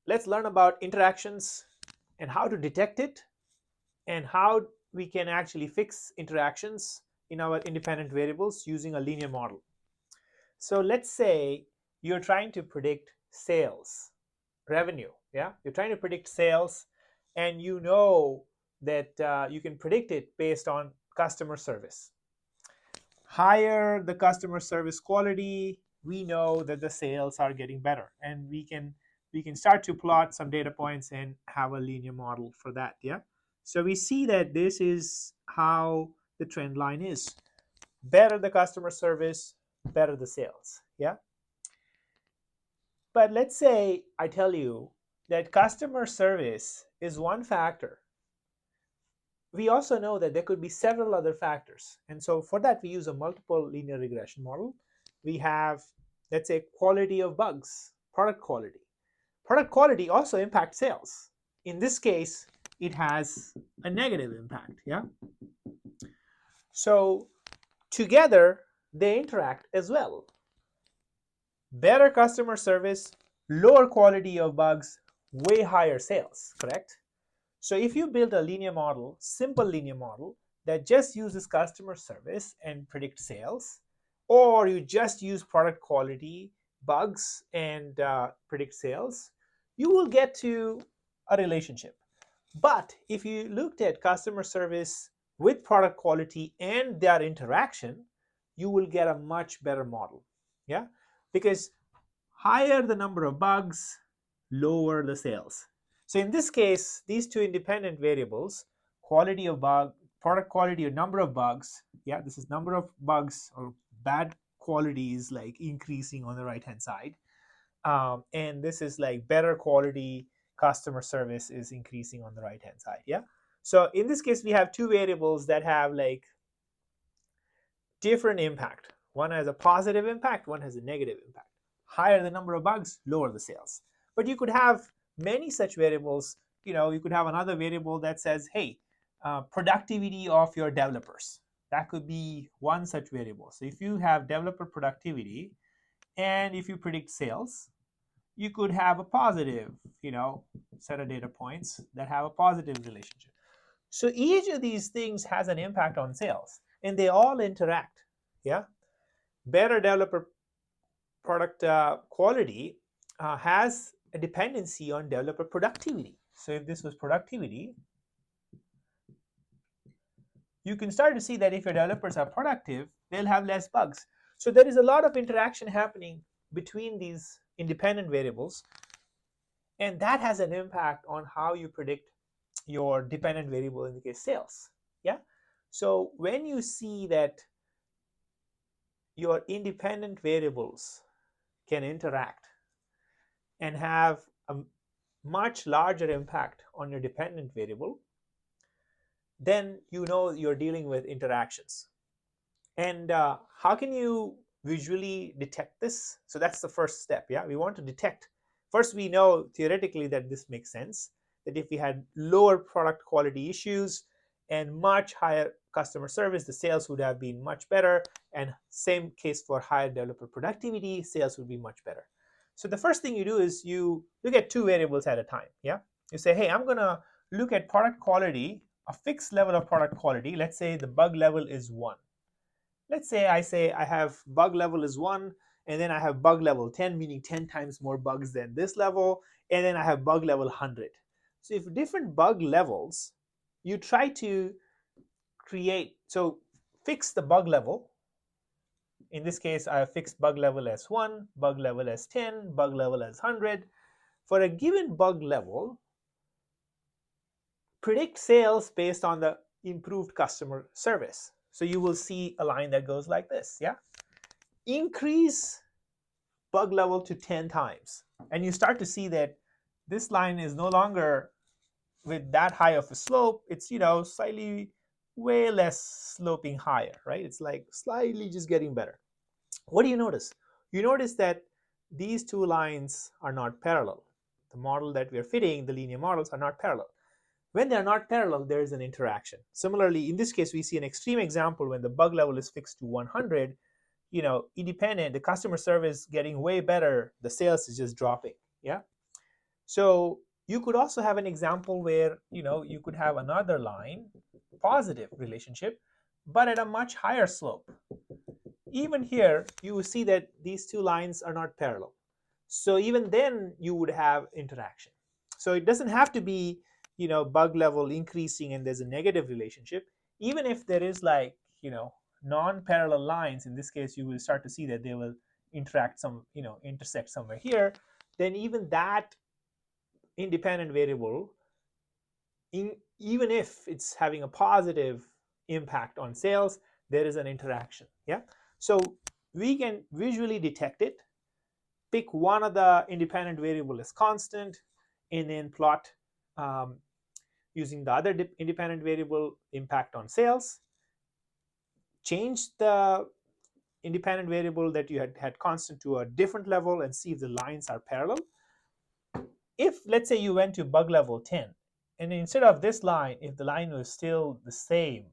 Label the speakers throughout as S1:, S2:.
S1: let's learn about interactions and how to detect it and how we can actually fix interactions in our independent variables using a linear model. So let's say you're trying to predict sales, revenue. Yeah, you're trying to predict sales, and you know that you can predict it based on customer service. Higher the customer service quality, we know that the sales are getting better, and we can start to plot some data points and have a linear model for that. Yeah, so we see that this is how the trend line is. Better the customer service, better the sales. Yeah, but let's say I tell you that customer service is one factor. We also know that there could be several other factors. And so for that, we use a multiple linear regression model. We have, let's say, quality of bugs, product quality. Product quality also impacts sales. In this case, it has a negative impact. Yeah. So together, they interact as well. Better customer service, lower quality of bugs, way higher sales, correct? So if you build a linear model, simple linear model that just uses customer service and predict sales, or you just use product quality, bugs, and predict sales, you will get to a relationship. But if you looked at customer service with product quality and their interaction, you will get a much better model. Yeah, because higher the number of bugs, lower the sales. So in this case, these two independent variables, quality of bug, product quality or number of bugs, yeah, this is number of bugs or bad quality is like increasing on the right hand side. And this is like better quality customer service is increasing on the right hand side. Yeah. So in this case, we have two variables that have like different impact. One has a positive impact, one has a negative impact. Higher the number of bugs, lower the sales. But you could have many such variables. You could have another variable that says, hey, productivity of your developers. That could be one such variable. So if you have developer productivity and if you predict sales, you could have a positive, set of data points that have a positive relationship. So each of these things has an impact on sales, and they all interact. Yeah, better developer product quality has a dependency on developer productivity. So if this was productivity, you can start to see that if your developers are productive, they'll have less bugs. So there is a lot of interaction happening between these independent variables, and that has an impact on how you predict your dependent variable, in the case sales. Yeah, so when you see that your independent variables can interact and have a much larger impact on your dependent variable, then you know you're dealing with interactions. And how can you visually detect this? So that's the first step. Yeah, we want to detect. First, we know theoretically that this makes sense, that if we had lower product quality issues and much higher customer service, the sales would have been much better. And same case for higher developer productivity, sales would be much better. So the first thing you do is you look at two variables at a time. Yeah, you say, hey, I'm going to look at product quality, a fixed level of product quality. Let's say the bug level is 1. Let's say I have bug level is 1, and then I have bug level 10, meaning 10 times more bugs than this level, and then I have bug level 100. So if different bug levels, you try to fix the bug level. In this case, I have fixed bug level as 1, bug level as 10, bug level as 100. For a given bug level, predict sales based on the improved customer service. So you will see a line that goes like this. Yeah, increase bug level to 10 times, and you start to see that this line is no longer with that high of a slope. It's slightly way less sloping higher, right? It's like slightly just getting better. What do you notice? You notice that these two lines are not parallel. The model that we are fitting, the linear models, are not parallel. When they're not parallel, there is an interaction. Similarly, in this case, we see an extreme example when the bug level is fixed to 100. Independent, the customer service getting way better, the sales is just dropping. Yeah. So you could also have an example where you could have another line, positive relationship, but at a much higher slope. Even here, you will see that these two lines are not parallel. So even then, you would have interaction. So it doesn't have to be, bug level increasing and there's a negative relationship. Even if there is like, non-parallel lines, in this case, you will start to see that they will interact intersect somewhere here. Then even that independent variable, even if it's having a positive impact on sales, there is an interaction. Yeah. So we can visually detect it, pick one of the independent variable as constant, and then plot um, using the other independent variable impact on sales. Change the independent variable that you had constant to a different level and see if the lines are parallel. If, let's say, you went to bug level 10, and instead of this line, if the line was still the same,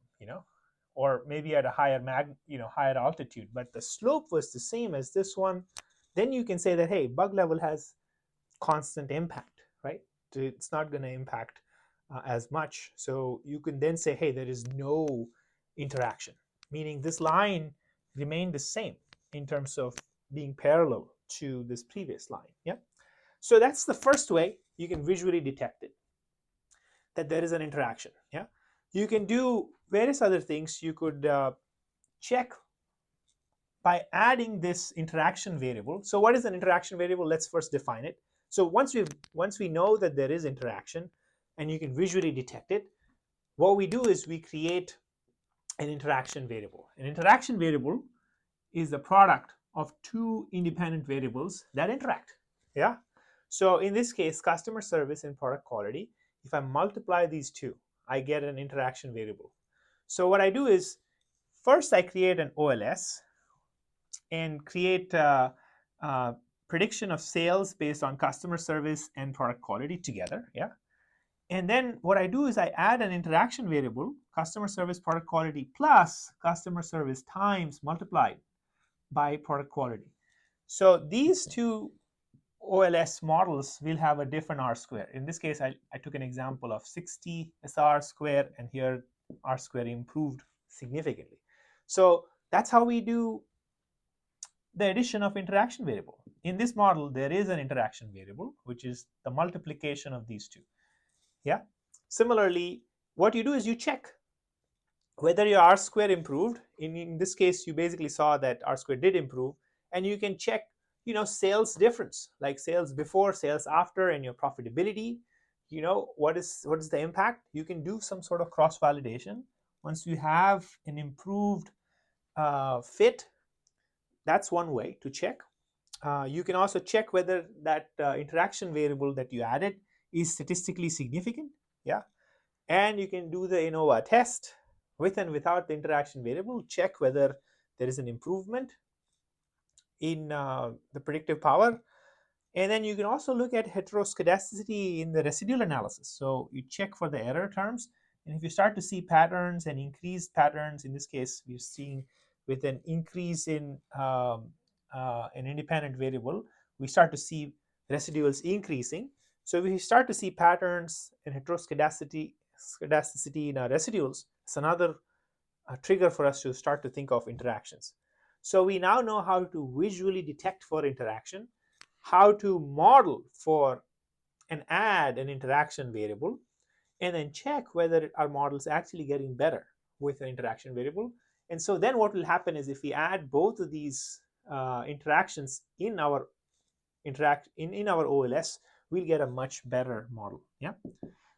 S1: or maybe at a higher altitude, but the slope was the same as this one, then you can say that, hey, bug level has constant impact, right? It's not going to impact as much. So you can then say, hey, there is no interaction, meaning this line remained the same in terms of being parallel to this previous line. Yeah. So that's the first way you can visually detect it, that there is an interaction. Yeah. You can do various other things. You could check by adding this interaction variable. So what is an interaction variable? Let's first define it. So once we know that there is interaction and you can visually detect it, what we do is we create an interaction variable. An interaction variable is the product of two independent variables that interact. Yeah. So in this case, customer service and product quality, if I multiply these two, I get an interaction variable. So what I do is first I create an OLS and create a prediction of sales based on customer service and product quality together. Yeah. And then what I do is I add an interaction variable, customer service product quality plus customer service times multiplied by product quality. So these two OLS models will have a different R square. In this case, I took an example of 60 as R square, and here R square improved significantly. So that's how we do the addition of interaction variable. In this model, there is an interaction variable, which is the multiplication of these two. Yeah. Similarly, what you do is you check whether your R square improved. In this case, you basically saw that R square did improve, and you can check, sales difference, like sales before, sales after, and your profitability. What is the impact? You can do some sort of cross validation. Once you have an improved fit, that's one way to check. You can also check whether that interaction variable that you added is statistically significant. Yeah. And you can do the ANOVA test with and without the interaction variable, check whether there is an improvement in the predictive power. And then you can also look at heteroscedasticity in the residual analysis. So you check for the error terms. And if you start to see patterns and increased patterns, in this case, we're seeing with an increase in an independent variable, we start to see residuals increasing. So if we start to see patterns in heteroscedasticity in our residuals, it's another trigger for us to start to think of interactions. So we now know how to visually detect for interaction, how to model for and add an interaction variable, and then check whether our model is actually getting better with an interaction variable. And so then what will happen is if we add both of these interactions in our in our OLS, we'll get a much better model. Yeah.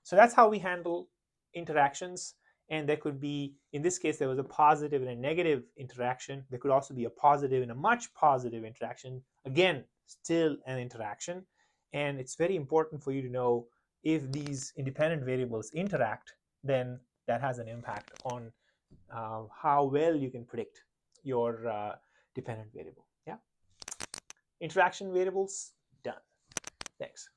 S1: So that's how we handle interactions. And there could be, in this case, there was a positive and a negative interaction. There could also be a positive and a much positive interaction. Again, still an interaction. And it's very important for you to know if these independent variables interact, then that has an impact on how well you can predict your dependent variable. Yeah. Interaction variables, done. Thanks.